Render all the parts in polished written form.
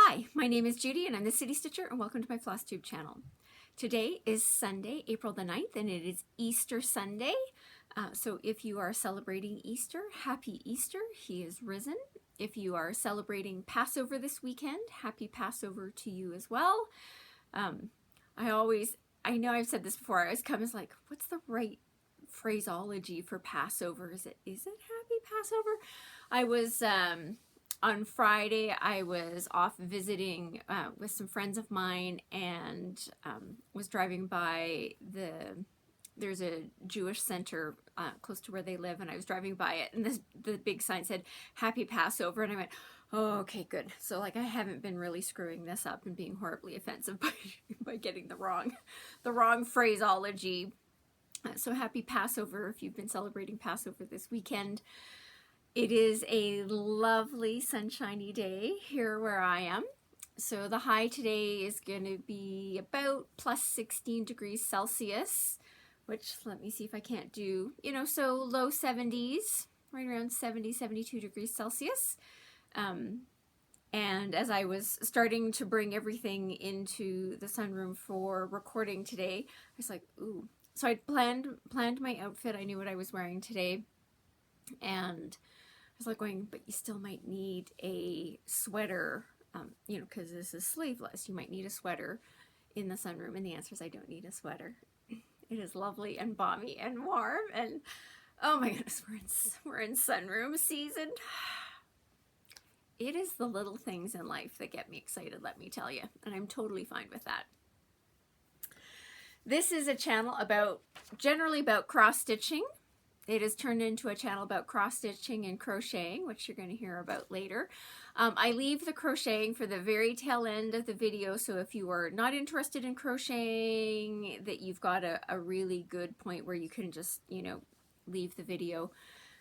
Hi, my name is Judy and I'm the City Stitcher, and welcome to my Flosstube channel. Today is Sunday, April the 9th, and it is Easter Sunday. So if you are celebrating Easter, happy Easter, he is risen. If you are celebrating Passover this weekend, happy Passover to you as well. I know I've said this before, I always come as like, what's the right phraseology for Passover? Is it happy Passover? I was, on Friday, I was off visiting with some friends of mine, and was driving by there's a Jewish center close to where they live, and I was driving by it, and the big sign said Happy Passover, and I went, oh, okay, good. So like I haven't been really screwing this up and being horribly offensive by getting the wrong phraseology. So happy Passover if you've been celebrating Passover this weekend. It is a lovely sunshiny day here where I am. So the high today is going to be about plus 16 degrees Celsius, which let me see if I can't do, so low 70s, right around 70, 72 degrees Celsius. And as I was starting to bring everything into the sunroom for recording today, I was like, ooh. So I'd planned my outfit. I knew what I was wearing today. And I was like going, but you still might need a sweater, because this is sleeveless. You might need a sweater in the sunroom. And the answer is I don't need a sweater. It is lovely and balmy and warm. And oh my goodness, we're in sunroom season. It is the little things in life that get me excited, let me tell you. And I'm totally fine with that. This is a channel generally about cross stitching. It has turned into a channel about cross-stitching and crocheting, which you're going to hear about later. I leave the crocheting for the very tail end of the video, so if you are not interested in crocheting, that you've got a really good point where you can just, leave the video,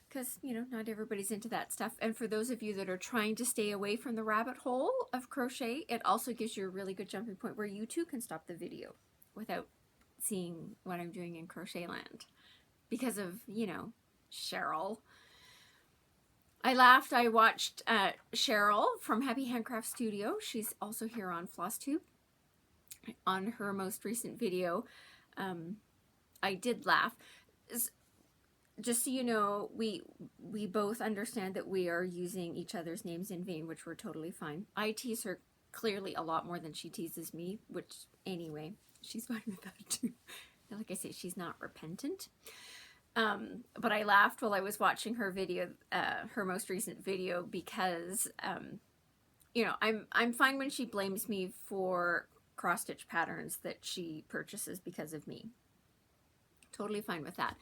because, not everybody's into that stuff. And for those of you that are trying to stay away from the rabbit hole of crochet, it also gives you a really good jumping point where you too can stop the video without seeing what I'm doing in crochet land. Because of, Cheryl. I laughed. I watched Cheryl from Happy Handcraft Studio. She's also here on Flosstube. On her most recent video, I did laugh. Just so you know, we both understand that we are using each other's names in vain, which we're totally fine. I tease her clearly a lot more than she teases me, which, anyway, she's fine with that too. Like I say, she's not repentant. But I laughed while I was watching her video, her most recent video, because, I'm fine when she blames me for cross-stitch patterns that she purchases because of me. Totally fine with that.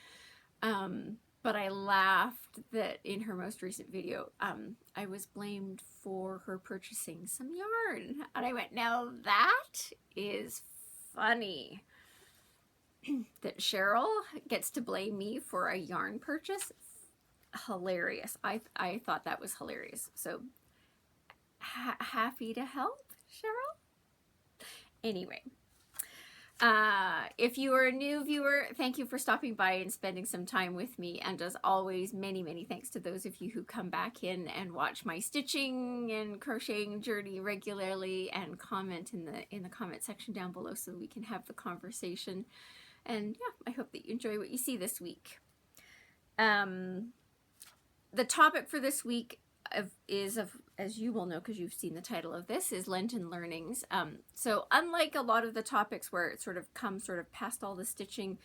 But I laughed that in her most recent video, I was blamed for her purchasing some yarn. And I went, now that is funny. That Cheryl gets to blame me for a yarn purchase. Hilarious. I thought that was hilarious. So happy to help, Cheryl. Anyway, if you are a new viewer, thank you for stopping by and spending some time with me. And as always, many, many thanks to those of you who come back in and watch my stitching and crocheting journey regularly and comment in the comment section down below so we can have the conversation. And yeah, I hope that you enjoy what you see this week. The topic for this week is, as you will know because you've seen the title of this, is Lenten learnings. So unlike a lot of the topics where it sort of comes past all the stitching,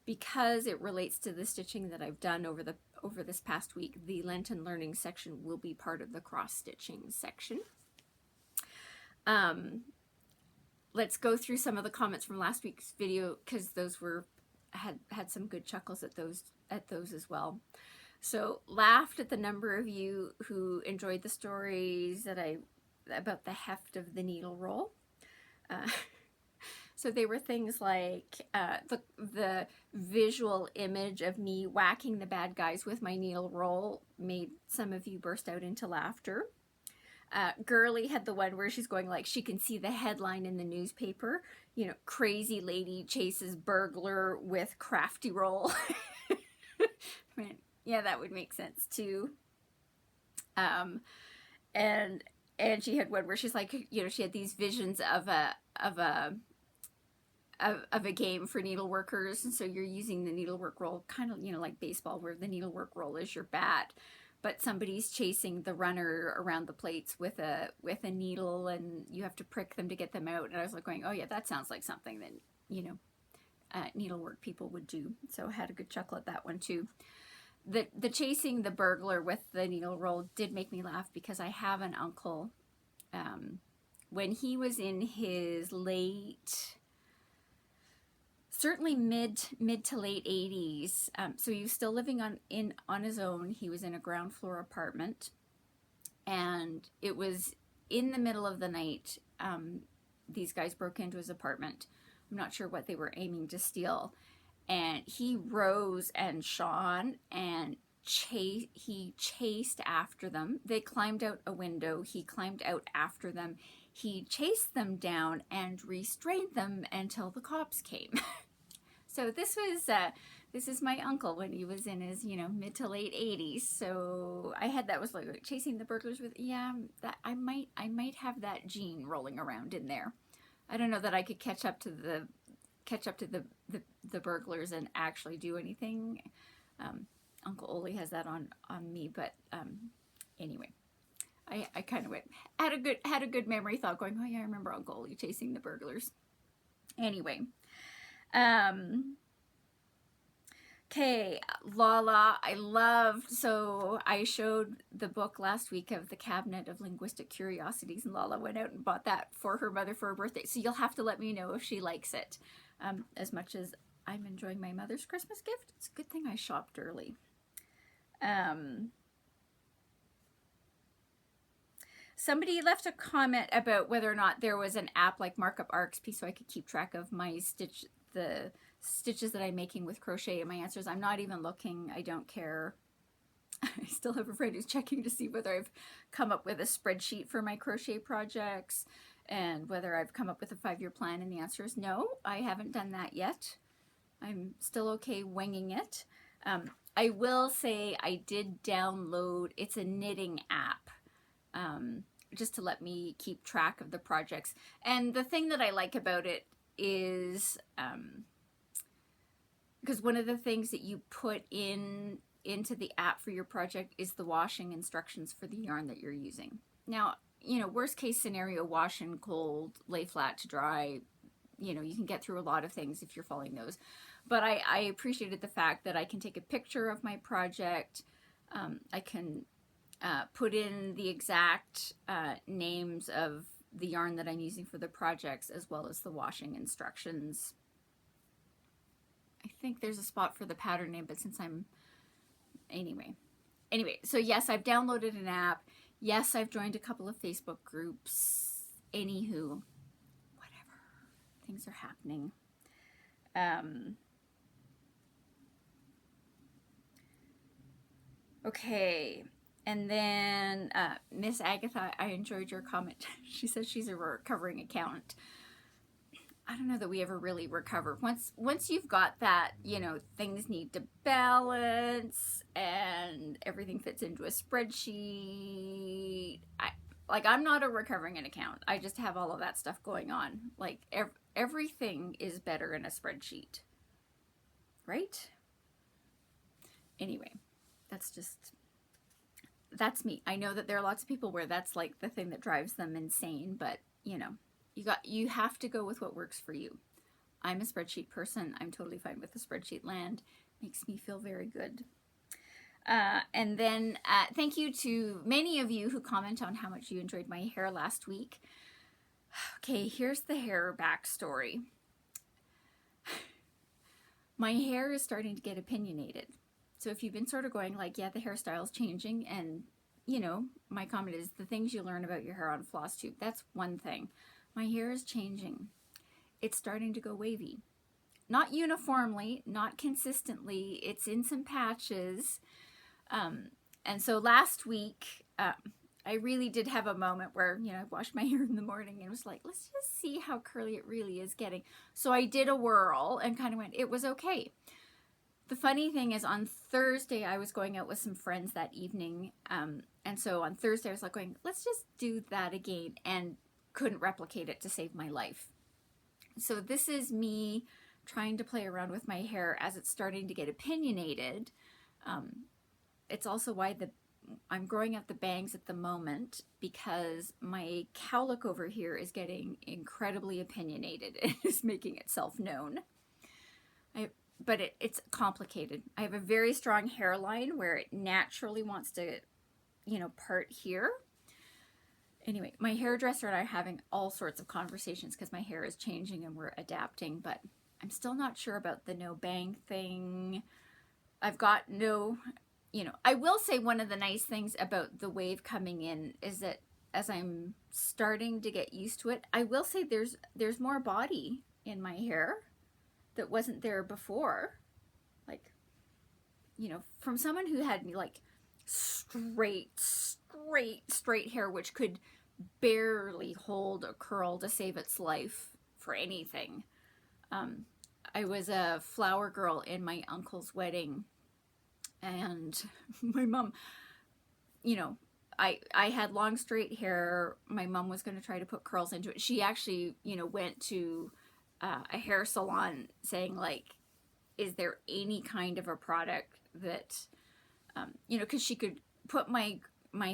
because it relates to the stitching that I've done over this past week, the Lenten learning section will be part of the cross stitching section. Let's go through some of the comments from last week's video, because those had some good chuckles at those as well. So laughed at the number of you who enjoyed the stories about the heft of the needle roll. So they were things like the visual image of me whacking the bad guys with my needle roll made some of you burst out into laughter. Girly had the one where she's going like she can see the headline in the newspaper, crazy lady chases burglar with crafty roll. Yeah, that would make sense too. And and she had one where she's like, you know, she had these visions of a game for needleworkers, and so you're using the needlework roll, kind of, you know, like baseball, where the needlework roll is your bat, but somebody's chasing the runner around the plates with a needle, and you have to prick them to get them out. And I was like going, oh yeah, that sounds like something that, you know, needlework people would do. So I had a good chuckle at that one too. The chasing the burglar with the needle roll did make me laugh, because I have an uncle, when he was in his late, certainly mid to late 80s, so he was still living on his own. He was in a ground floor apartment, and it was in the middle of the night. These guys broke into his apartment. I'm not sure what they were aiming to steal, and he rose and shone, and he chased after them. They climbed out a window. He climbed out after them. He chased them down and restrained them until the cops came. So this is my uncle when he was in his, you know, mid to late 80s. So I had that, was like chasing the burglars with, yeah, that I might have that gene rolling around in there. I don't know that I could catch up to the burglars and actually do anything. Uncle Ole has that on me, but anyway, I kind of had a good memory thought going, oh yeah, I remember Uncle Ole chasing the burglars. Anyway, okay, Lala, so I showed the book last week of the Cabinet of Linguistic Curiosities, and Lala went out and bought that for her mother for her birthday. So you'll have to let me know if she likes it. As much as I'm enjoying my mother's Christmas gift, it's a good thing I shopped early. Somebody left a comment about whether or not there was an app like Markup RXP so I could keep track of my the stitches that I'm making with crochet, and my answer is I'm not even looking. I don't care. I still have a friend who's checking to see whether I've come up with a spreadsheet for my crochet projects and whether I've come up with a 5-year plan, and the answer is no, I haven't done that yet. I'm still okay winging it. I will say I did download, it's a knitting app, just to let me keep track of the projects. And the thing that I like about it is, because one of the things that you put into the app for your project is the washing instructions for the yarn that you're using. Now, you know, worst case scenario, wash in cold, lay flat to dry. You know, you can get through a lot of things if you're following those. But I appreciated the fact that I can take a picture of my project. I can put in the exact names of the yarn that I'm using for the projects, as well as the washing instructions. I think there's a spot for the pattern name, but since I'm, anyway, so yes, I've downloaded an app. Yes, I've joined a couple of Facebook groups. Anywho, whatever, things are happening. Okay, and then Miss Agatha, I enjoyed your comment. She says she's a recovering accountant. I don't know that we ever really recover. Once you've got that, you know, things need to balance and everything fits into a spreadsheet. I'm not a recovering an account. I just have all of that stuff going on. Like everything is better in a spreadsheet, right? Anyway, that's me. I know that there are lots of people where that's like the thing that drives them insane, but you know, you have to go with what works for you. I'm a spreadsheet person. I'm totally fine with the spreadsheet land. Makes me feel very good. And then thank you to many of you who comment on how much you enjoyed my hair last week. Okay, here's the hair backstory. My hair is starting to get opinionated. So if you've been sort of going like, yeah, the hairstyle's changing, and you know, my comment is the things you learn about your hair on Flosstube, that's one thing. My hair is changing. It's starting to go wavy. Not uniformly, not consistently. It's in some patches. And so last week, I really did have a moment where, you know, I washed my hair in the morning and was like, let's just see how curly it really is getting. So I did a whirl and kind of went, it was okay. the funny thing is on Thursday, I was going out with some friends that evening. And so on Thursday, I was like going, let's just do that again, and couldn't replicate it to save my life. So this is me trying to play around with my hair as it's starting to get opinionated. It's also why I'm growing out the bangs at the moment, because my cowlick over here is getting incredibly opinionated and is making itself known. But it's complicated. I have a very strong hairline where it naturally wants to, you know, part here. Anyway, my hairdresser and I are having all sorts of conversations because my hair is changing and we're adapting, but I'm still not sure about the no bang thing. I've got no, you know, I will say one of the nice things about the wave coming in is that as I'm starting to get used to it, I will say there's more body in my hair that wasn't there before. Like, you know, from someone who had like straight hair, which could barely hold a curl to save its life for anything. I was a flower girl in my uncle's wedding, and my mom, you know, I had long straight hair. My mom was going to try to put curls into it. She actually, you know, went to a hair salon saying, like, is there any kind of a product that, you know, because she could put my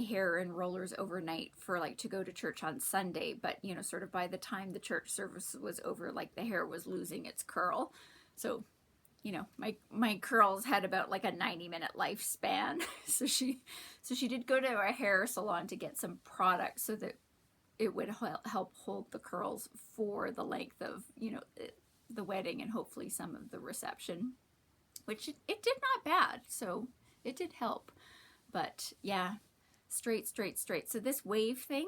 hair in rollers overnight for like to go to church on Sunday, but you know, sort of by the time the church service was over, like the hair was losing its curl. So, you know, my curls had about like a 90-minute lifespan. So she did go to a hair salon to get some products so that it would help hold the curls for the length of, you know, the wedding and hopefully some of the reception, which it did not bad. So it did help. But yeah, straight. So this wave thing,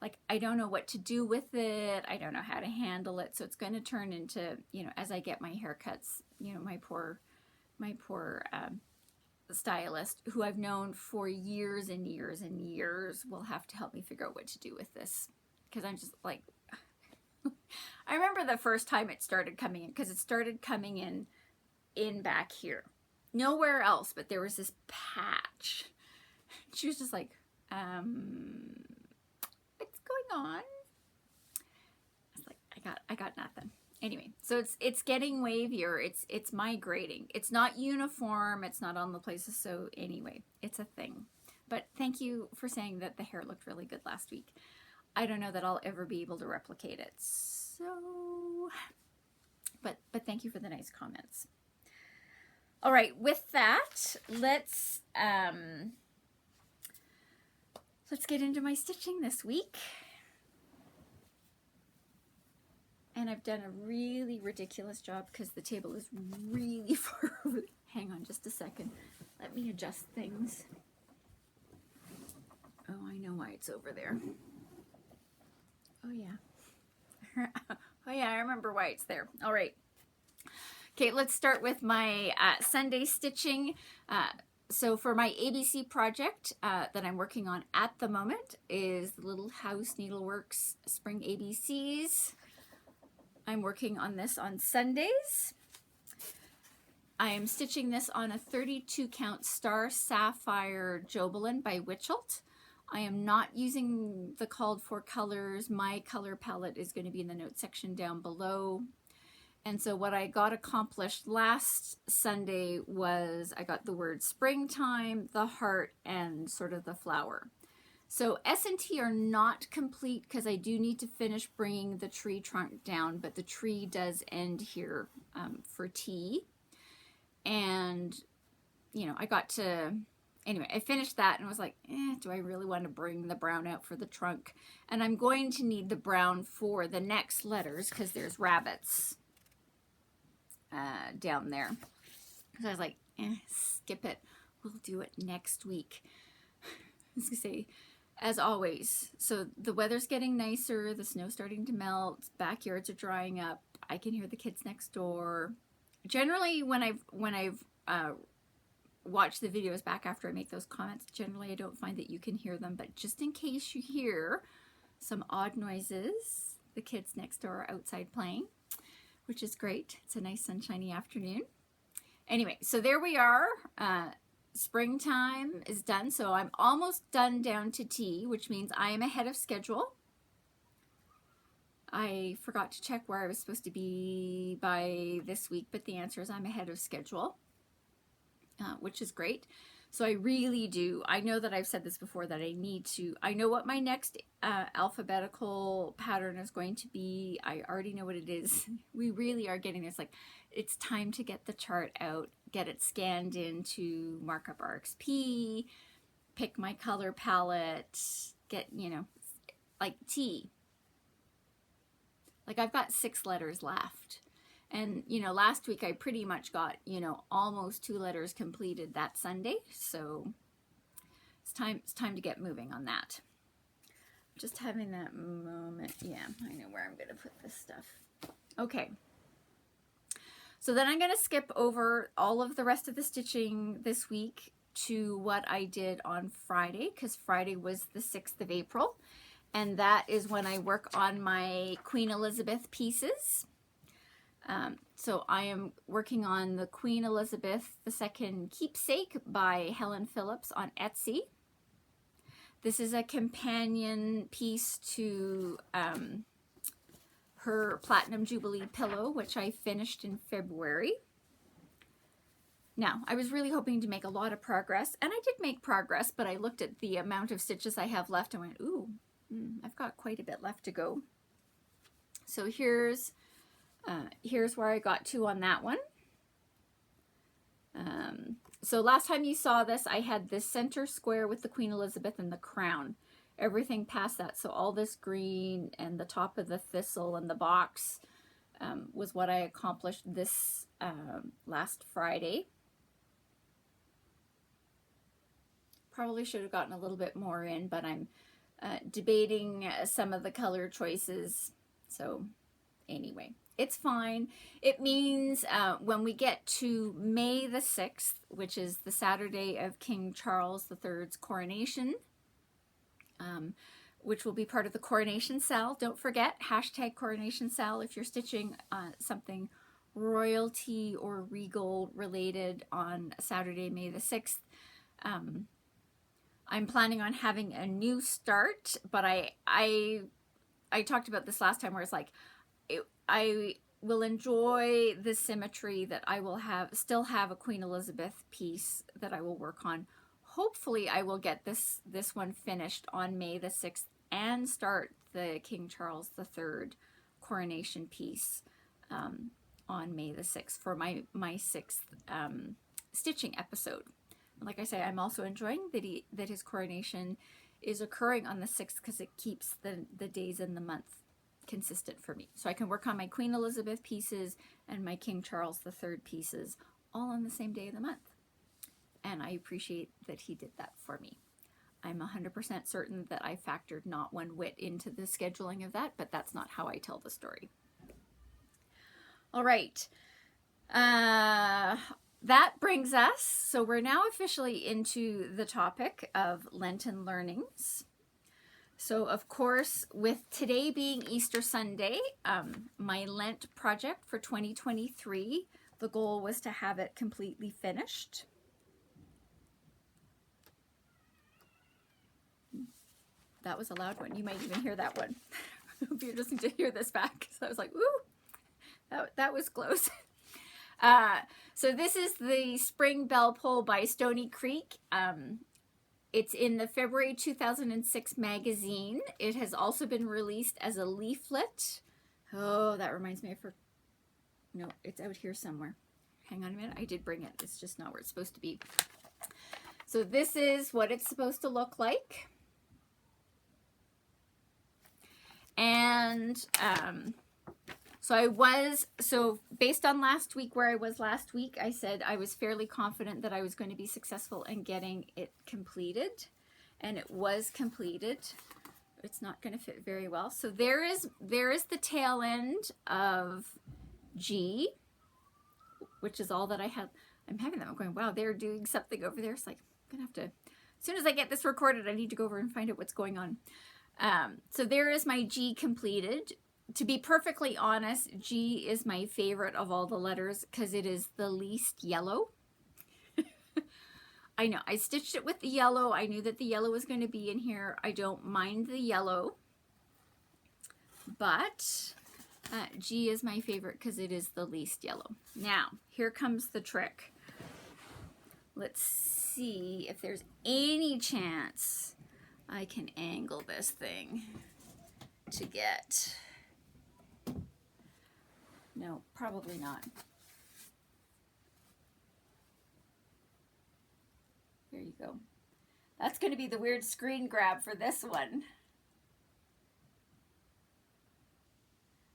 like, I don't know what to do with it. I don't know how to handle it. So it's going to turn into, you know, as I get my haircuts, you know, my poor stylist, who I've known for years and years and years, will have to help me figure out what to do with this. Because I'm just like, I remember the first time it started coming in, because it started coming in back here. Nowhere else, but there was this patch. She was just like, what's going on? I was like, I got nothing. Anyway, so it's getting wavier. It's migrating. It's not uniform. It's not on the places. So anyway, it's a thing. But thank you for saying that the hair looked really good last week. I don't know that I'll ever be able to replicate it. So, but thank you for the nice comments. All right, with that, let's get into my stitching this week. And I've done a really ridiculous job because the table is really far over. Hang on just a second. Let me adjust things. Oh, I know why it's over there. Oh, yeah. Oh, yeah, I remember why it's there. All right. Okay, let's start with my Sunday stitching. So for my ABC project that I'm working on at the moment is the Little House Needleworks Spring ABCs. I'm working on this on Sundays. I am stitching this on a 32 count Star Sapphire Jobelan by Witchelt. I am not using the called for colors. My color palette is going to be in the notes section down below. And so what I got accomplished last Sunday was I got the word springtime, the heart, and sort of the flower. So S&T are not complete because I do need to finish bringing the tree trunk down, but the tree does end here for T. And, you know, I got to, anyway, I finished that and was like, do I really want to bring the brown out for the trunk? And I'm going to need the brown for the next letters because there's rabbits down there. So I was like, skip it. We'll do it next week. I was going to say, as always, so the weather's getting nicer, the snow's starting to melt, backyards are drying up, I can hear the kids next door. Generally, when I've watched the videos back after I make those comments, generally I don't find that you can hear them, but just in case you hear some odd noises, the kids next door are outside playing, which is great. It's a nice sunshiny afternoon. Anyway, so there we are. Springtime is done, so I'm almost done down to T, which means I am ahead of schedule. I forgot to check where I was supposed to be by this week, but the answer is I'm ahead of schedule, which is great. So I really do. I know that I've said this before that I know what my next alphabetical pattern is going to be. I already know what it is. We really are getting this, like, it's time to get the chart out, get it scanned into Markup RXP, pick my color palette, get, like T. Like, I've got 6 letters left. And, last week I pretty much got, almost 2 letters completed that Sunday. So it's time to get moving on that. Just having that moment. Yeah, I know where I'm going to put this stuff. Okay. So then I'm going to skip over all of the rest of the stitching this week to what I did on Friday, because Friday was the 6th of April. And that is when I work on my Queen Elizabeth pieces. So I am working on the Queen Elizabeth II Keepsake by Helen Philipps on Etsy. This is a companion piece to her Platinum Jubilee pillow, which I finished in February. Now, I was really hoping to make a lot of progress, and I did make progress, but I looked at the amount of stitches I have left and went, ooh, I've got quite a bit left to go. So here's where I got to on that one. So last time you saw this, I had this center square with the Queen Elizabeth and the crown. Everything past that, so all this green and the top of the thistle and the box was what I accomplished this last Friday. Probably should have gotten a little bit more in, but I'm debating some of the color choices. So anyway, it's fine. It means when we get to May the 6th, which is the Saturday of King Charles III's coronation, which will be part of the coronation sale. Don't forget, hashtag coronation sale if you're stitching something royalty or regal related on Saturday, May the 6th. I'm planning on having a new start, but I talked about this last time where it's like, I will enjoy the symmetry that I will still have a Queen Elizabeth piece that I will work on. Hopefully I will get this one finished on May the 6th and start the King Charles III coronation piece on May the 6th for my 6th stitching episode. Like I say, I'm also enjoying that his coronation is occurring on the 6th because it keeps the days in the month consistent for me. So I can work on my Queen Elizabeth pieces and my King Charles III pieces all on the same day of the month. And I appreciate that he did that for me. I'm 100% certain that I factored not one whit into the scheduling of that, but that's not how I tell the story. All right. That brings us, so we're now officially into the topic of Lenten learnings. So of course, with today being Easter Sunday, my Lent project for 2023, the goal was to have it completely finished. That was a loud one. You might even hear that one. I hope you're listening to hear this back. So I was like, ooh, that was close. So this is the Spring Bell Pull by Stoney Creek. It's in the February 2006 magazine. It has also been released as a leaflet. Oh, that reminds me no, it's out here somewhere. Hang on a minute. I did bring it. It's just not where it's supposed to be. So this is what it's supposed to look like. And so based on last week, where I was last week, I said I was fairly confident that I was going to be successful in getting it completed, and it was completed. It's not going to fit very well. So there is the tail end of G, which is all that I have. I'm having that. I'm going, wow, they're doing something over there. It's like, I'm going to have to, as soon as I get this recorded, I need to go over and find out what's going on. So there is my G completed. to be perfectly honest, G is my favorite of all the letters because it is the least yellow. I know, I stitched it with the yellow. I knew that the yellow was going to be in here. I don't mind the yellow, but G is my favorite because it is the least yellow. Now, here comes the trick. Let's see if there's any chance I can angle this thing to get. No, probably not. There you go. That's going to be the weird screen grab for this one.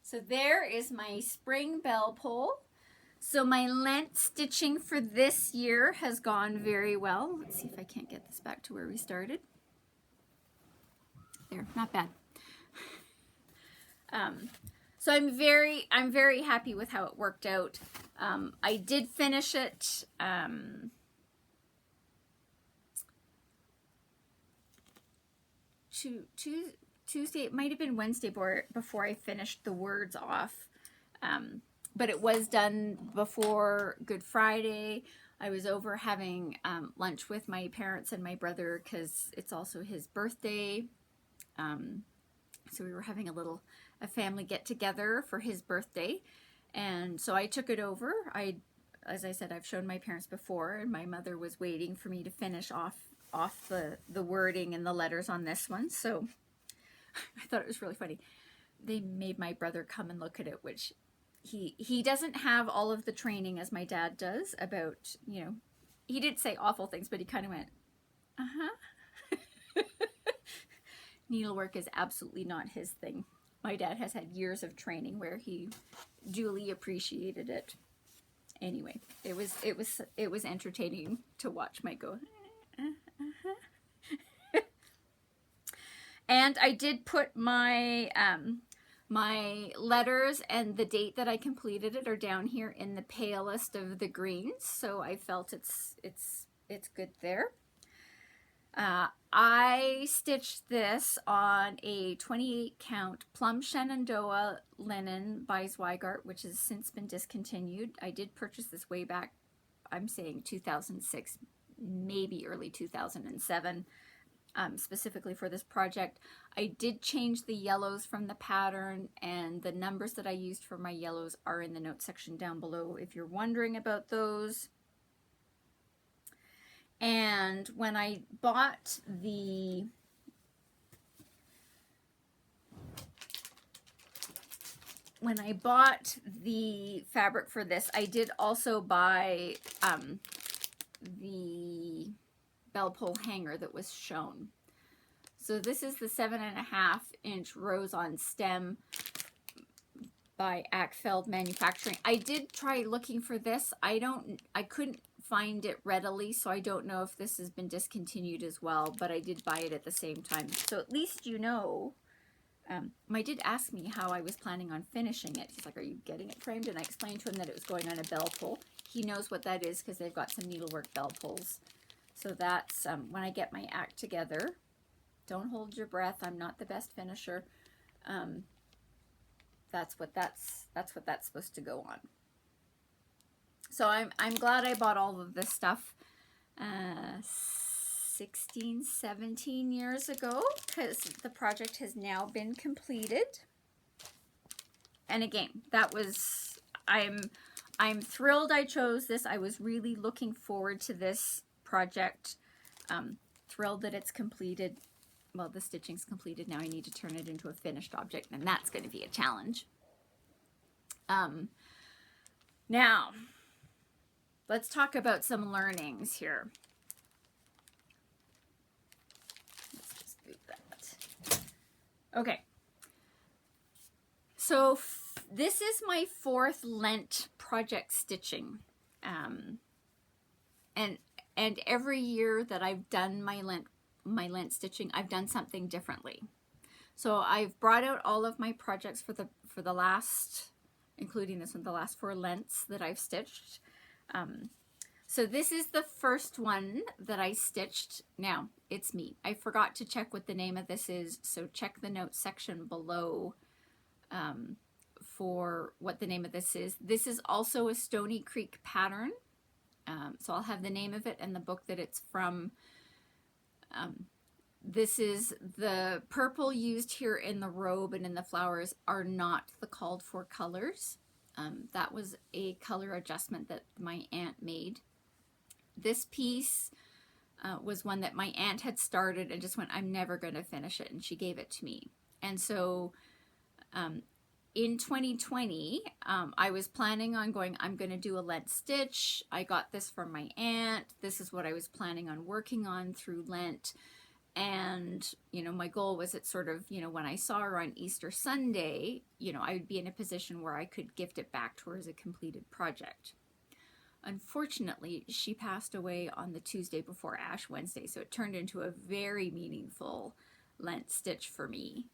So there is my spring bell pull. So my Lent stitching for this year has gone very well. Let's see if I can't get this back to where we started. There, not bad. So I'm very happy with how it worked out. I did finish it Tuesday, it might have been Wednesday before I finished the words off. But it was done before Good Friday. I was over having lunch with my parents and my brother because it's also his birthday. So we were having a family get together for his birthday. And so I took it over. As I said, I've shown my parents before, and my mother was waiting for me to finish off the wording and the letters on this one. So I thought it was really funny. They made my brother come and look at it, which he doesn't have all of the training as my dad does about, you know, he did say awful things, but he kind of went, uh-huh. Needlework is absolutely not his thing. My dad has had years of training where he duly appreciated it. Anyway, it was entertaining to watch Mike go, and I did put my my letters and the date that I completed it are down here in the palest of the greens, so I felt it's good there. I stitched this on a 28 count Plum Shenandoah linen by Zweigart, which has since been discontinued. I did purchase this way back, I'm saying 2006, maybe early 2007, specifically for this project. I did change the yellows from the pattern, and the numbers that I used for my yellows are in the notes section down below if you're wondering about those. And when I bought the fabric for this, I did also buy the bell pull hanger that was shown. So this is the 7.5 inch rose on stem by Ackfeld Manufacturing. I did try looking for this. I couldn't find it readily, so I don't know if this has been discontinued as well, but I did buy it at the same time. So at least you know. My did ask me how I was planning on finishing it. He's like, are you getting it framed? And I explained to him that it was going on a bell pull. He knows what that is because they've got some needlework bell pulls. So that's when I get my act together. Don't hold your breath. I'm not the best finisher. That's what that's supposed to go on. So I'm glad I bought all of this stuff 16, 17 years ago, because the project has now been completed. And again, that was, I'm thrilled I chose this. I was really looking forward to this project. Thrilled that it's completed. Well, the stitching's completed. Now I need to turn it into a finished object, and that's going to be a challenge. Now, let's talk about some learnings here. Let's just move that. Okay. So this is my 4th Lent project stitching. And every year that I've done my Lent stitching, I've done something differently. So I've brought out all of my projects for the last, including this one, the last 4 Lents that I've stitched. So this is the first one that I stitched. Now, it's me. I forgot to check what the name of this is, so check the notes section below for what the name of this is. This is also a Stoney Creek pattern. So I'll have the name of it and the book that it's from. This is the purple used here in the robe and in the flowers are not the called for colors. That was a color adjustment that my aunt made. This piece was one that my aunt had started and just went, I'm never going to finish it, and she gave it to me. And so in 2020, I was planning on going, I'm going to do a Lent stitch. I got this from my aunt. This is what I was planning on working on through Lent. And, you know, my goal was it sort of, you know, when I saw her on Easter Sunday, you know, I would be in a position where I could gift it back to her as a completed project. Unfortunately, she passed away on the Tuesday before Ash Wednesday, so it turned into a very meaningful Lent stitch for me.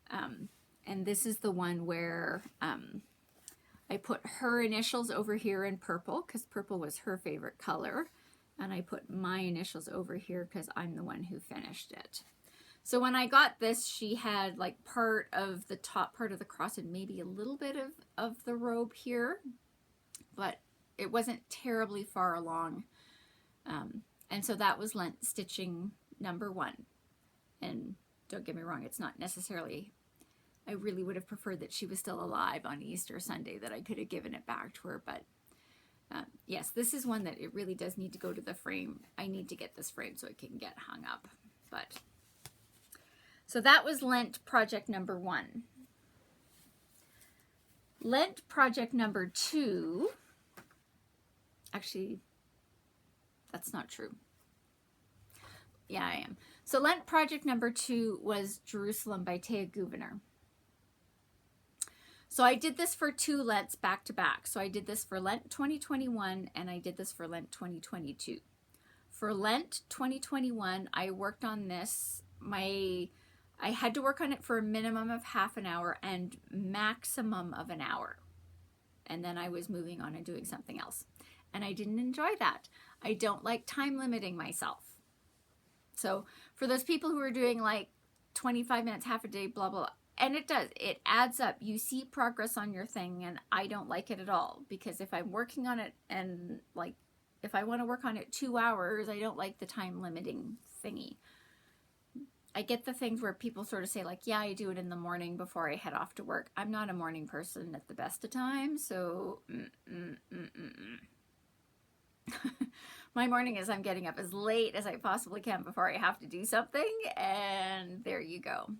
And this is the one where I put her initials over here in purple, because purple was her favorite color. And I put my initials over here because I'm the one who finished it. So when I got this, she had like part of the top part of the cross and maybe a little bit of the robe here, but it wasn't terribly far along. And so that was Lent stitching number 1. And don't get me wrong, it's not necessarily, I really would have preferred that she was still alive on Easter Sunday, that I could have given it back to her, but yes, this is one that it really does need to go to the frame. I need to get this frame so it can get hung up. But so that was Lent project number 1. Lent project number 2, actually, that's not true. Yeah, I am. So Lent project number 2 was Jerusalem by Thea Gouverneur. So I did this for 2 Lents back to back. So I did this for Lent 2021 and I did this for Lent 2022. For Lent 2021, I worked on this. I had to work on it for a minimum of half an hour and maximum of an hour. And then I was moving on and doing something else. And I didn't enjoy that. I don't like time limiting myself. So for those people who are doing like 25 minutes, half a day, blah, blah, blah. And it does. It adds up. You see progress on your thing, and I don't like it at all. Because if I'm working on it, and like, if I want to work on it 2 hours, I don't like the time limiting thingy. I get the things where people sort of say like, yeah, I do it in the morning before I head off to work. I'm not a morning person at the best of times, so my morning is I'm getting up as late as I possibly can before I have to do something, and there you go.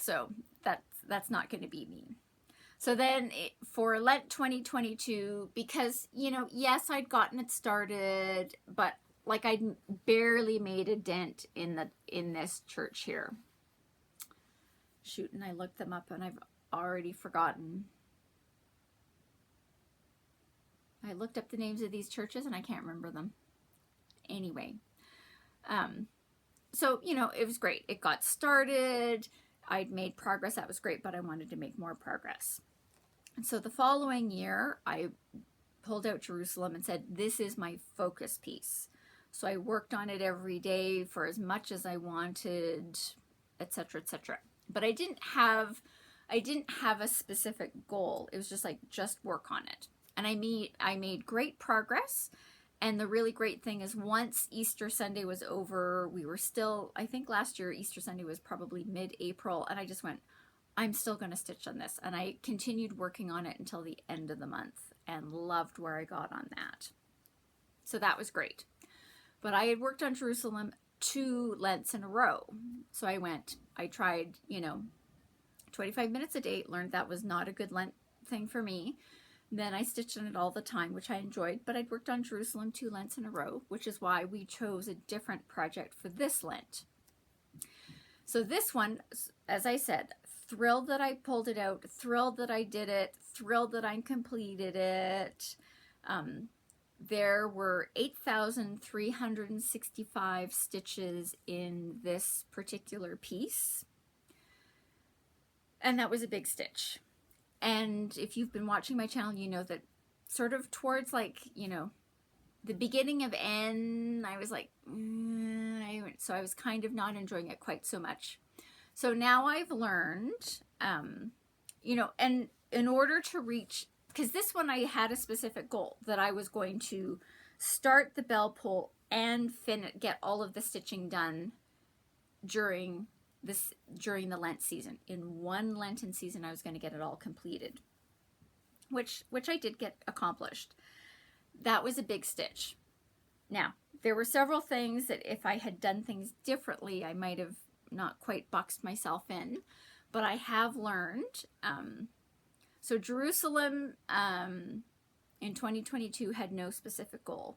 So that's not going to be me. So then for Lent 2022, because, you know, yes, I'd gotten it started, but like I'd barely made a dent in this church here. Shoot, and I looked them up and I've already forgotten. I looked up the names of these churches and I can't remember them. Anyway, so, you know, it was great. It got started. I'd made progress. That was great, but I wanted to make more progress. And so the following year, I pulled out Jerusalem and said, this is my focus piece. So I worked on it every day for as much as I wanted, etc., etc. But I didn't have a specific goal. It was just like, just work on it. And I made great progress. And the really great thing is once Easter Sunday was over, we were still, I think last year Easter Sunday was probably mid-April, and I just went, I'm still going to stitch on this. And I continued working on it until the end of the month and loved where I got on that. So that was great. But I had worked on Jerusalem 2 Lents in a row. So I tried, you know, 25 minutes a day, learned that was not a good Lent thing for me. Then I stitched on it all the time, which I enjoyed, but I'd worked on Jerusalem 2 Lents in a row, which is why we chose a different project for this Lent. So this one, as I said, thrilled that I pulled it out, thrilled that I did it, thrilled that I completed it. There were 8,365 stitches in this particular piece, and that was a big stitch. And if you've been watching my channel, you know that sort of towards like, you know, the beginning of N, I was like, so I was kind of not enjoying it quite so much. So now I've learned, you know, and in order to reach, because this one I had a specific goal that I was going to start the bell pull and get all of the stitching done during the Lent season. In one Lenten season, I was going to get it all completed, which I did get accomplished. That was a big stitch. Now, there were several things that if I had done things differently, I might have not quite boxed myself in, but I have learned. So Jerusalem in 2022 had no specific goal,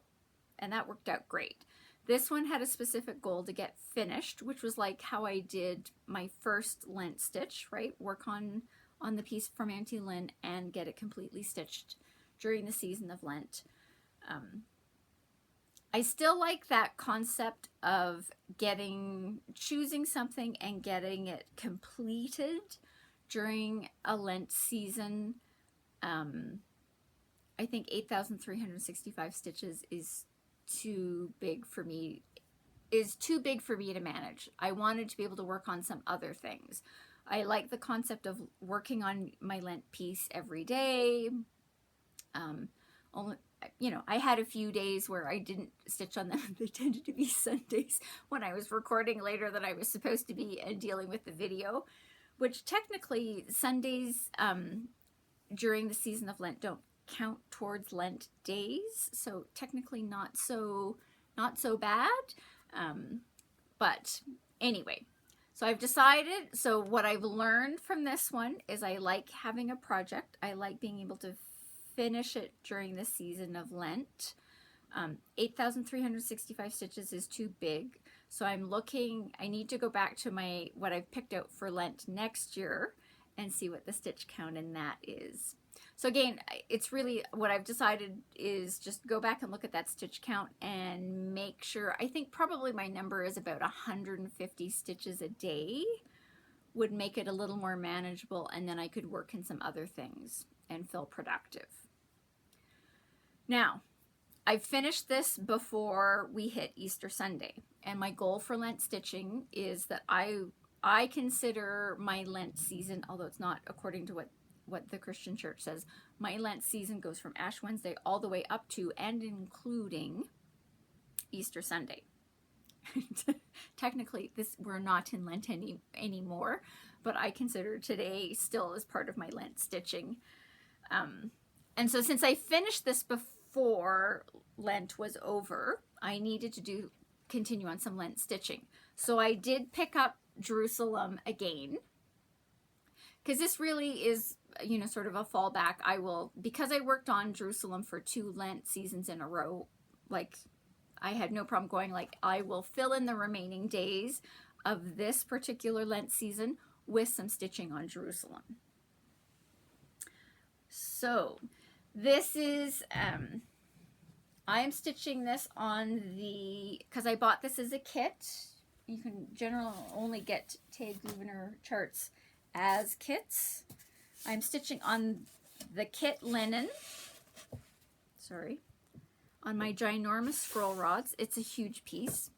and that worked out great. This one had a specific goal to get finished, which was like how I did my first Lent stitch, right? Work on the piece from Auntie Lynn and get it completely stitched during the season of Lent. I still like that concept of choosing something and getting it completed during a Lent season. I think 8,365 stitches is too big for me to manage. I wanted to be able to work on some other things. I like the concept of working on my Lent piece every day. You know, I had a few days where I didn't stitch on them. They tended to be Sundays when I was recording later than I was supposed to be and dealing with the video, which technically Sundays during the season of Lent don't count towards Lent days, so technically not so bad. But anyway, so I've decided, so what I've learned from this one is I like having a project. I like being able to finish it during the season of Lent. 8,365 stitches is too big, so I need to go back to what I've picked out for Lent next year and see what the stitch count in that is. So again, it's really what I've decided is just go back and look at that stitch count and make sure. I think probably my number is about 150 stitches a day would make it a little more manageable, and then I could work in some other things and feel productive. Now, I finished this before we hit Easter Sunday, and my goal for Lent stitching is that I consider my Lent season, although it's not according to what the Christian church says, my Lent season goes from Ash Wednesday all the way up to and including Easter Sunday. Technically, we're not in Lent anymore, but I consider today still as part of my Lent stitching. And so since I finished this before Lent was over, I needed to continue on some Lent stitching. So I did pick up Jerusalem again, because this really is, you know, sort of a fallback. Because I worked on Jerusalem for 2 Lent seasons in a row, like I had no problem going, like, I will fill in the remaining days of this particular Lent season with some stitching on Jerusalem. So this is, I'm stitching this on because I bought this as a kit. You can generally only get Thea Gouverneur charts as kits. I'm stitching on the kit linen, on my ginormous scroll rods. It's a huge piece.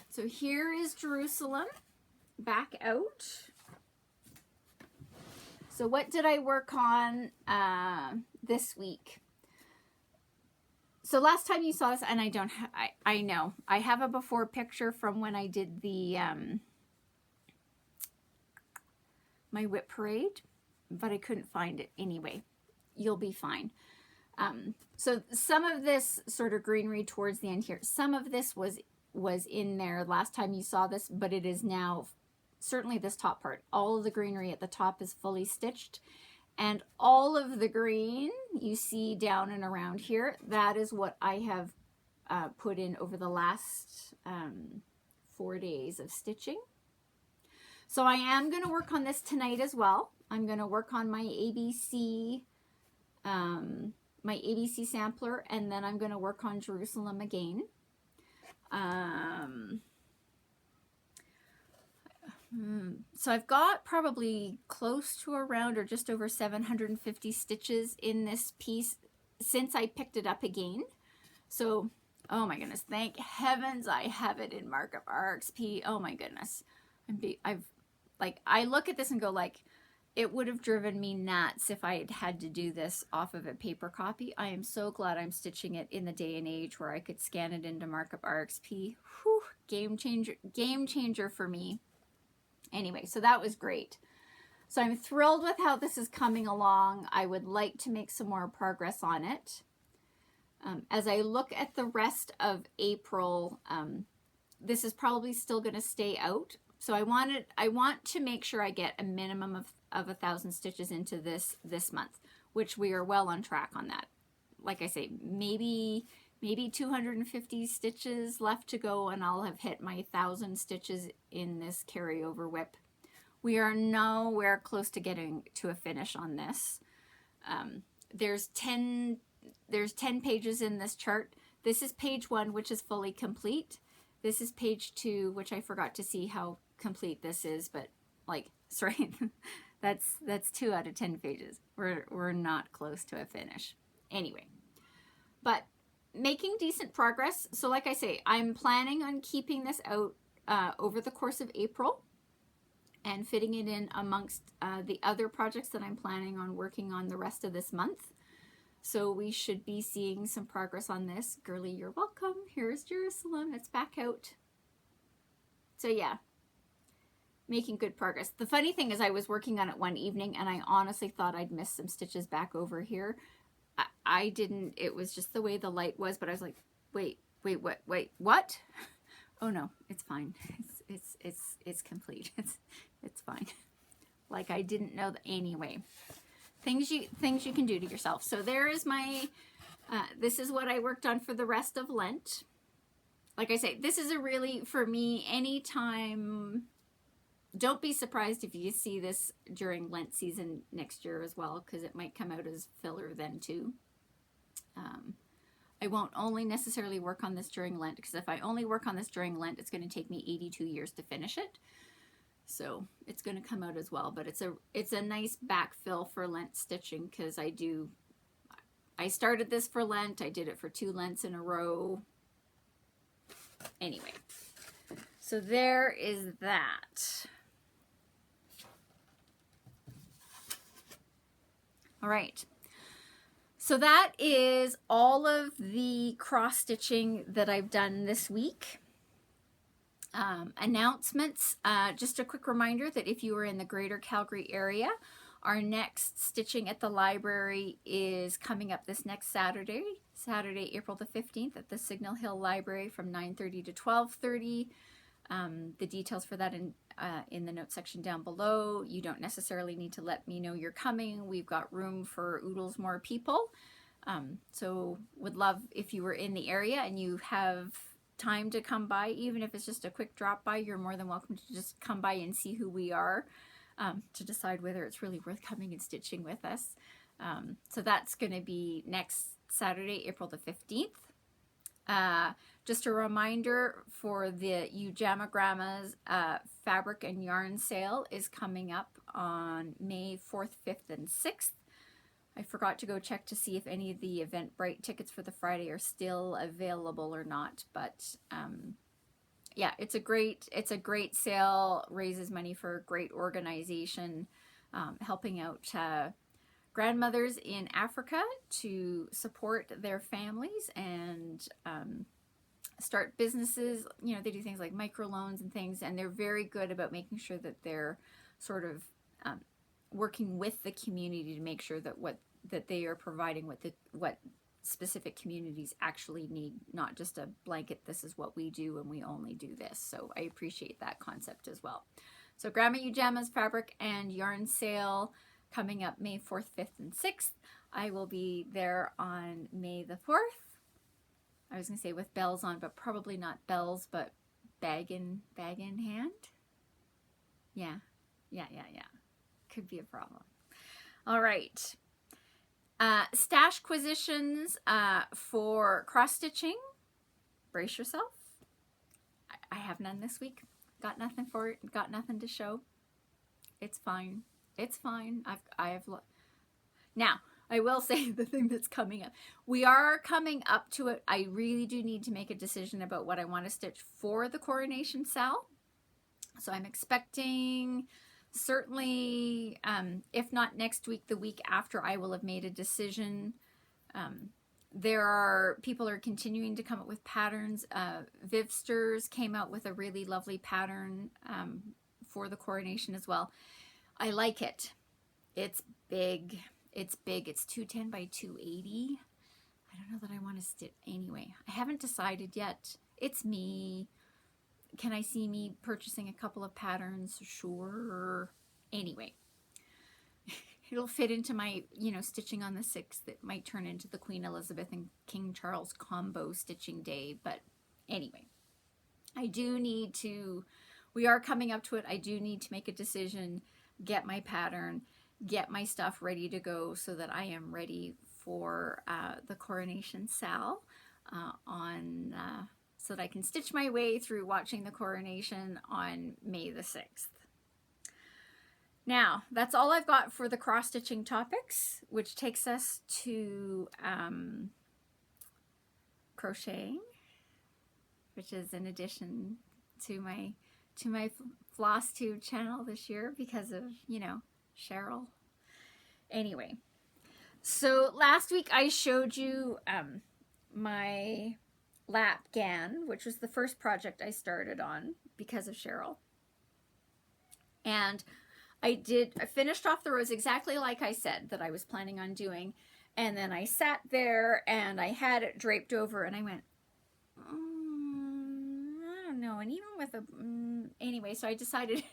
So here is Jerusalem back out. So what did I work on this week? So last time you saw this, and I know, I have a before picture from when I did the my whip parade, but I couldn't find it anyway. You'll be fine. So some of this sort of greenery towards the end here, some of this was in there last time you saw this, but it is now, certainly this top part, all of the greenery at the top is fully stitched, and all of the green you see down and around here, that is what I have put in over the last 4 days of stitching. So I am going to work on this tonight as well. I'm going to work on my ABC sampler, and then I'm going to work on Jerusalem again. So I've got probably close to around or just over 750 stitches in this piece since I picked it up again. So, oh my goodness, thank heavens I have it in markup RXP. Oh my goodness. I look at this and go like, it would have driven me nuts if I had had to do this off of a paper copy. I am so glad I'm stitching it in the day and age where I could scan it into Markup RXP. Whew, game changer for me. Anyway, so that was great. So I'm thrilled with how this is coming along. I would like to make some more progress on it. As I look at the rest of April, this is probably still going to stay out. So I want to make sure I get a minimum of 1,000 stitches into this month, which we are well on track on that. Like I say, maybe 250 stitches left to go and I'll have hit my 1,000 stitches in this carryover whip. We are nowhere close to getting to a finish on this. There's 10 pages in this chart. This is page 1, which is fully complete. This is page 2, which I forgot to see how complete this is, but like, sorry, that's 2 out of 10 pages. We're not close to a finish. Anyway, but making decent progress. So like I say, I'm planning on keeping this out over the course of April and fitting it in amongst the other projects that I'm planning on working on the rest of this month. So we should be seeing some progress on this. Girly, you're welcome. Here's Jerusalem. It's back out. So yeah, making good progress. The funny thing is I was working on it one evening and I honestly thought I'd missed some stitches back over here. I didn't. It was just the way the light was, but I was like, wait, what? Oh no, it's fine. It's complete. It's fine. Like I didn't know that anyway. Things you can do to yourself. So there is my, this is what I worked on for the rest of Lent. Like I say, this is a really, for me, anytime, don't be surprised if you see this during Lent season next year as well, because it might come out as filler then too. I won't only necessarily work on this during Lent, because if I only work on this during Lent, it's going to take me 82 years to finish it. So it's going to come out as well, but it's a nice backfill for Lent stitching, because I started this for Lent. I did it for 2 Lents in a row. Anyway, so there is that. All right. So that is all of the cross stitching that I've done this week. Announcements, just a quick reminder that if you are in the greater Calgary area, our next stitching at the library is coming up this next Saturday, April the 15th at the Signal Hill Library from 9:30 to 12:30. The details for that in the notes section down below. You don't necessarily need to let me know you're coming. We've got room for oodles more people. So would love if you were in the area and you have time to come by, even if it's just a quick drop by, you're more than welcome to just come by and see who we are, to decide whether it's really worth coming and stitching with us. So that's going to be next Saturday, April the 15th. Just a reminder for the Ujamagramma's fabric and yarn sale is coming up on May 4th, 5th, and 6th. I forgot to go check to see if any of the Eventbrite tickets for the Friday are still available or not, but yeah, it's a great sale, raises money for a great organization, helping out grandmothers in Africa to support their families and start businesses. You know, they do things like microloans and things, and they're very good about making sure that they're sort of working with the community to make sure that that they are providing what specific communities actually need, not just a blanket, this is what we do and we only do this. So I appreciate that concept as well. So Grandma Ujama's fabric and yarn sale coming up May 4th, 5th, and 6th. I will be there on May the 4th. I was going to say with bells on, but probably not bells, but bag in hand. Yeah. Could be a problem. All right. Stash quisitions for cross-stitching. Brace yourself. I have none this week. Got nothing for it. Got nothing to show. It's fine. It's fine. Now, I will say the thing that's coming up. We are coming up to it. I really do need to make a decision about what I want to stitch for the coronation cell. So I'm expecting certainly, if not next week, the week after, I will have made a decision. People are continuing to come up with patterns. Vivsters came out with a really lovely pattern for the coronation as well. I like it. It's big. It's big. It's 210 by 280. I don't know that I want to stitch anyway. I haven't decided yet. It's me. Can I see me purchasing a couple of patterns? Sure. Anyway, it'll fit into my, stitching on the 6th. It might turn into the Queen Elizabeth and King Charles combo stitching day. But anyway, we are coming up to it. I do need to make a decision, get my pattern, get my stuff ready to go so that I am ready for the coronation sal so that I can stitch my way through watching the coronation on May the 6th. Now, that's all I've got for the cross-stitching topics, which takes us to crocheting, which is an addition to my Flosstube channel this year because of, Cheryl. Anyway, so last week I showed you my lap gan, which was the first project I started on because of Cheryl. And I finished off the rows exactly like I said that I was planning on doing. And then I sat there and I had it draped over and I went, I don't know. And even with anyway, so I decided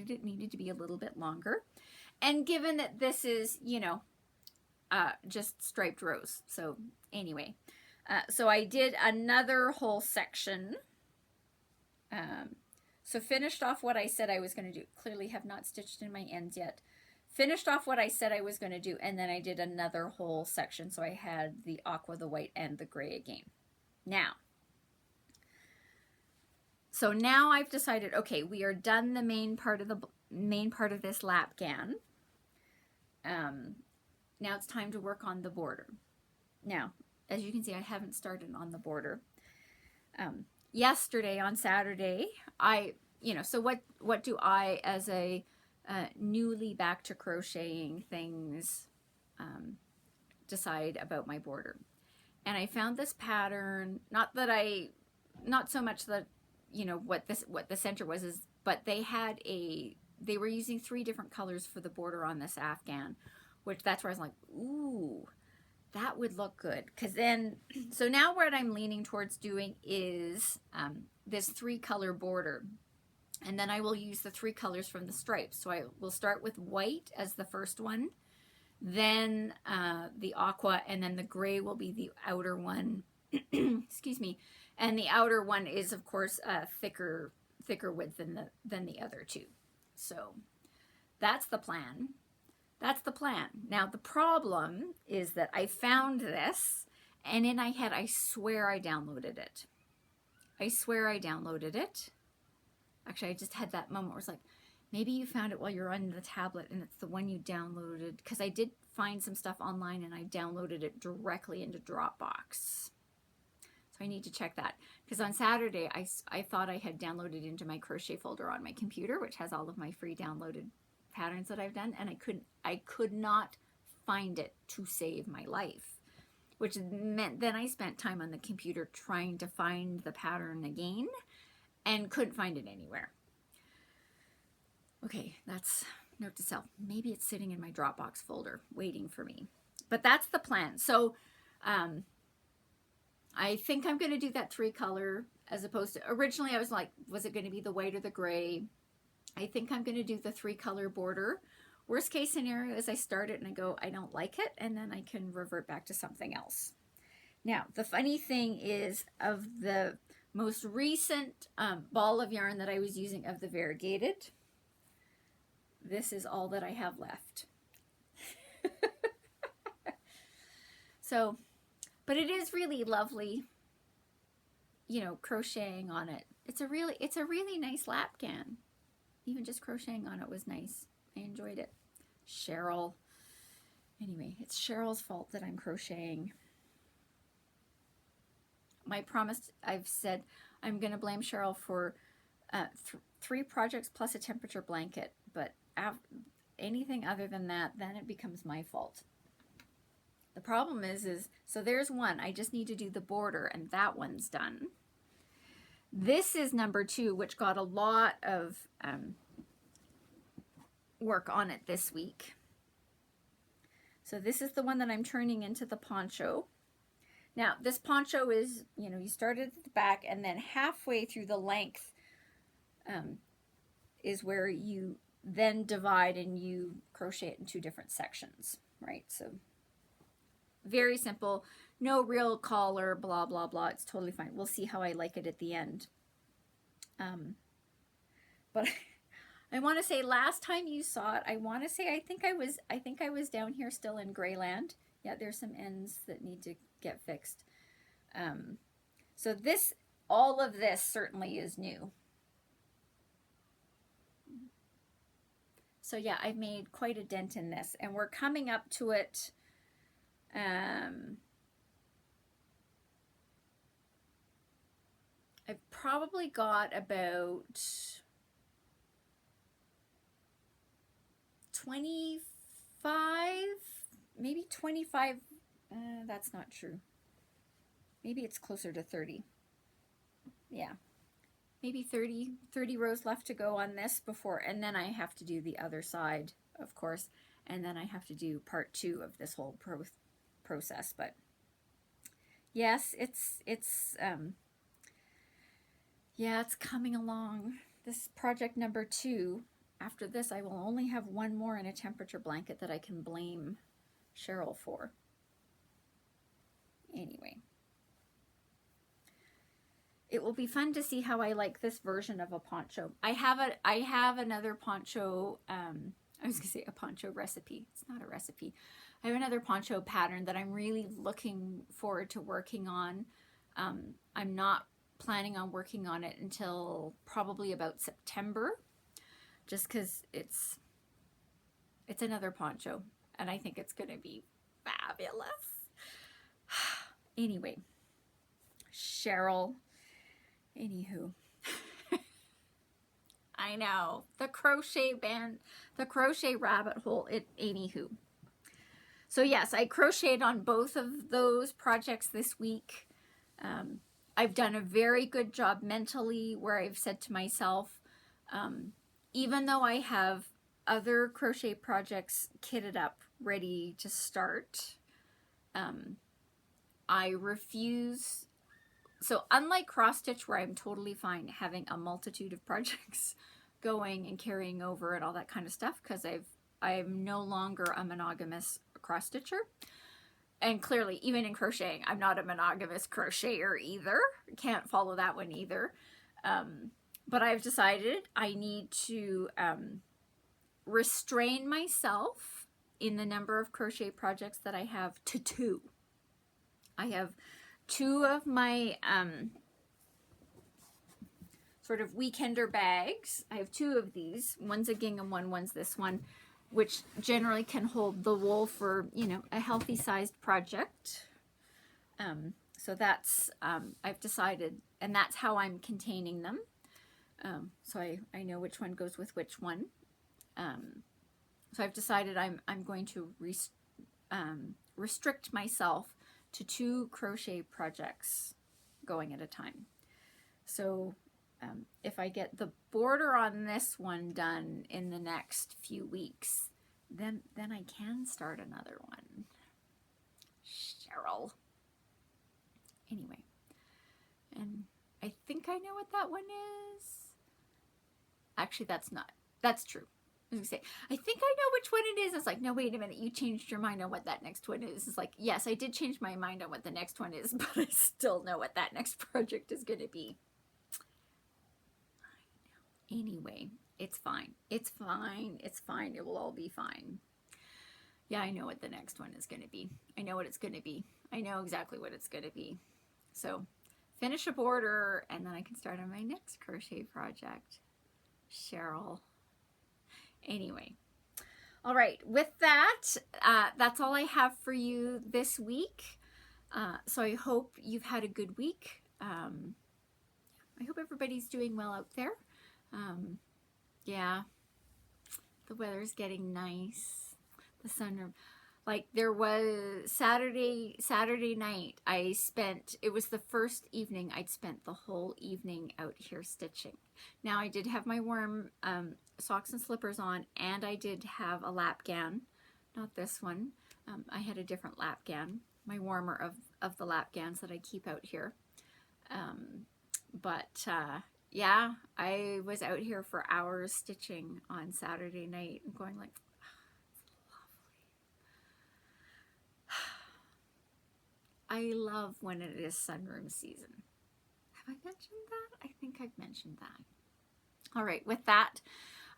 it needed to be a little bit longer. And given that this is, just striped rows. So anyway, so I did another whole section. So finished off what I said I was going to do. Clearly have not stitched in my ends yet. Finished off what I said I was going to do, and then I did another whole section. So I had the aqua, the white, and the gray again. Now, so now I've decided, okay, we are done the main part of this lap gan. Now it's time to work on the border. Now, as you can see, I haven't started on the border. Yesterday on Saturday, so what do I, as a newly back to crocheting things, decide about my border? And I found this pattern, not so much that, what the center was, but they were using 3 different colors for the border on this Afghan, which that's where I was like, ooh, that would look good. Because then, so now what I'm leaning towards doing is this 3-color border. And then I will use the 3 colors from the stripes. So I will start with white as the first one, then the aqua, and then the gray will be the outer one. Excuse me. And the outer one is, of course, thicker width than the other 2. So that's the plan. That's the plan. Now, the problem is that I found this, and in my head, I swear I downloaded it. Actually, I just had that moment where it's like, maybe you found it while you're on the tablet, and it's the one you downloaded. Because I did find some stuff online, and I downloaded it directly into Dropbox. So I need to check that. Because on Saturday, I thought I had downloaded into my crochet folder on my computer, which has all of my free downloaded patterns that I've done, and I could not find it to save my life, which meant then I spent time on the computer trying to find the pattern again and couldn't find it anywhere. Okay, that's note to self. Maybe it's sitting in my Dropbox folder waiting for me, but that's the plan. So I think I'm going to do that 3-color as opposed to, originally I was like, was it going to be the white or the gray? I think I'm going to do the 3-color border. Worst case scenario is I start it and I go, I don't like it, and then I can revert back to something else. Now, the funny thing is, of the most recent ball of yarn that I was using of the variegated, this is all that I have left. So, but it is really lovely, crocheting on it. It's a really nice lapgan. Even just crocheting on it was nice. I enjoyed it. Cheryl. Anyway, it's Cheryl's fault that I'm crocheting. My promise, I've said I'm going to blame Cheryl for 3 projects plus a temperature blanket, but anything other than that, then it becomes my fault. The problem is so there's one. I just need to do the border, and that one's done. This is number 2, which got a lot of work on it this week. So this is the one that I'm turning into the poncho. Now, this poncho is, you know, you started at the back, and then halfway through the length is where you then divide and you crochet it in 2 different sections, right? So very simple, no real collar, blah, blah, blah. It's totally fine. We'll see how I like it at the end. But I want to say last time you saw it, I want to say, I think I was down here still in Grayland. Yeah, there's some ends that need to get fixed. So all of this certainly is new. So yeah, I've made quite a dent in this, and we're coming up to it. I've probably got about 25, maybe 25. That's not true. Maybe it's closer to 30. Yeah. Maybe 30 rows left to go on this before, and then I have to do the other side, of course, and then I have to do part 2 of this whole process. But yes, it's coming along. This project number 2. After this, I will only have one more in a temperature blanket that I can blame Cheryl for. Anyway. It will be fun to see how I like this version of a poncho. I have another poncho, I was going to say a poncho recipe. It's not a recipe. I have another poncho pattern that I'm really looking forward to working on. I'm not planning on working on it until probably about September, just because it's another poncho, and I think it's going to be fabulous. Anyway, Cheryl. Anywho, I know, the crochet rabbit hole, anywho. So yes, I crocheted on both of those projects this week. I've done a very good job mentally, where I've said to myself, even though I have other crochet projects kitted up, ready to start, I refuse. So unlike cross stitch, where I'm totally fine having a multitude of projects going and carrying over and all that kind of stuff, because I'm no longer a monogamous cross stitcher. And clearly, even in crocheting, I'm not a monogamous crocheter either. Can't follow that one either. But I've decided I need to restrain myself in the number of crochet projects that I have to 2. I have 2 of my sort of weekender bags. I have 2 of these. One's a gingham one, one's this one, which generally can hold the wool for, you know, a healthy sized project. So that's, I've decided, and that's how I'm containing them. So I know which one goes with which one. So I've decided I'm going to restrict myself to 2 crochet projects going at a time. So if I get the border on this one done in the next few weeks, then I can start another one. Cheryl. Anyway, and I think I know what that one is. Actually, that's true. I was gonna say, I think I know which one it is. It's like, no, wait a minute, you changed your mind on what that next one is. It's like, yes, I did change my mind on what the next one is, but I still know what that next project is going to be. Anyway, it's fine. It's fine. It's fine. It will all be fine. Yeah, I know what the next one is going to be. I know what it's going to be. I know exactly what it's going to be. So finish a border, and then I can start on my next crochet project. Cheryl. Anyway, all right, with that, that's all I have for you this week. So I hope you've had a good week. I hope everybody's doing well out there. Yeah, the weather's getting nice. The sun, like there was Saturday night, it was the first evening I'd spent the whole evening out here stitching. Now I did have my warm socks and slippers on, and I did have a lap gown, not this one. I had a different lap gown, my warmer of the lap gowns that I keep out here. Yeah, I was out here for hours stitching on Saturday night and going like, I love when it is sunroom season. Have I mentioned that? I think I've mentioned that. All right, with that,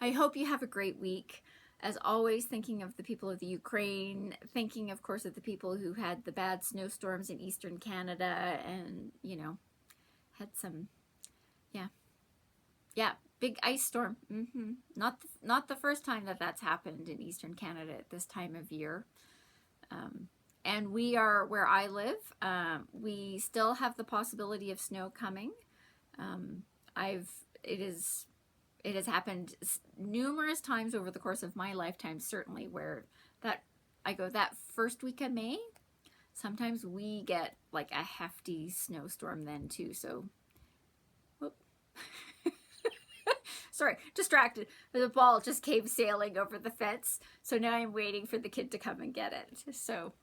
I hope you have a great week. As always, thinking of the people of the Ukraine, thinking, of course, of the people who had the bad snowstorms in eastern Canada and, you know, had some, yeah, big ice storm. Not the first time that that's happened in eastern Canada at this time of year. And we are, where I live, we still have the possibility of snow coming. It has happened numerous times over the course of my lifetime, certainly, where that first week of May, sometimes we get like a hefty snowstorm then too. So, whoop. Sorry, distracted. The ball just came sailing over the fence. So now I'm waiting for the kid to come and get it. So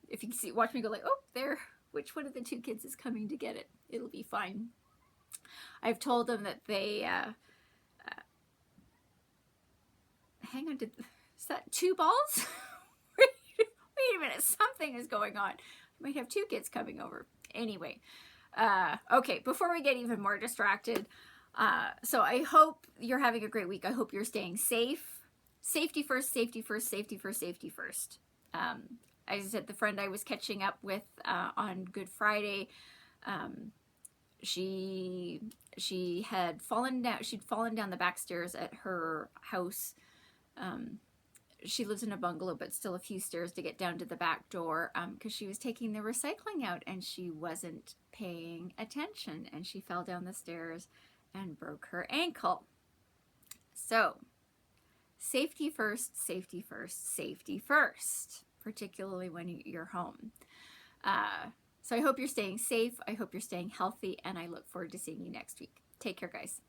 if you can watch me go like, oh, there, which one of the two kids is coming to get it? It'll be fine. I've told them that they, hang on, is that 2 balls? Wait a minute, something is going on. We might have 2 kids coming over. Anyway, okay, before we get even more distracted, so I hope you're having a great week. I hope you're staying safe. Safety first, safety first, safety first, safety first. As I said, the friend I was catching up with on Good Friday, she had fallen down. She'd fallen down the back stairs at her house. She lives in a bungalow, but still a few stairs to get down to the back door because she was taking the recycling out and she wasn't paying attention, and she fell down the stairs and broke her ankle. So, safety first, safety first, safety first, particularly when you're home. So I hope you're staying safe. I hope you're staying healthy, and I look forward to seeing you next week. Take care, guys.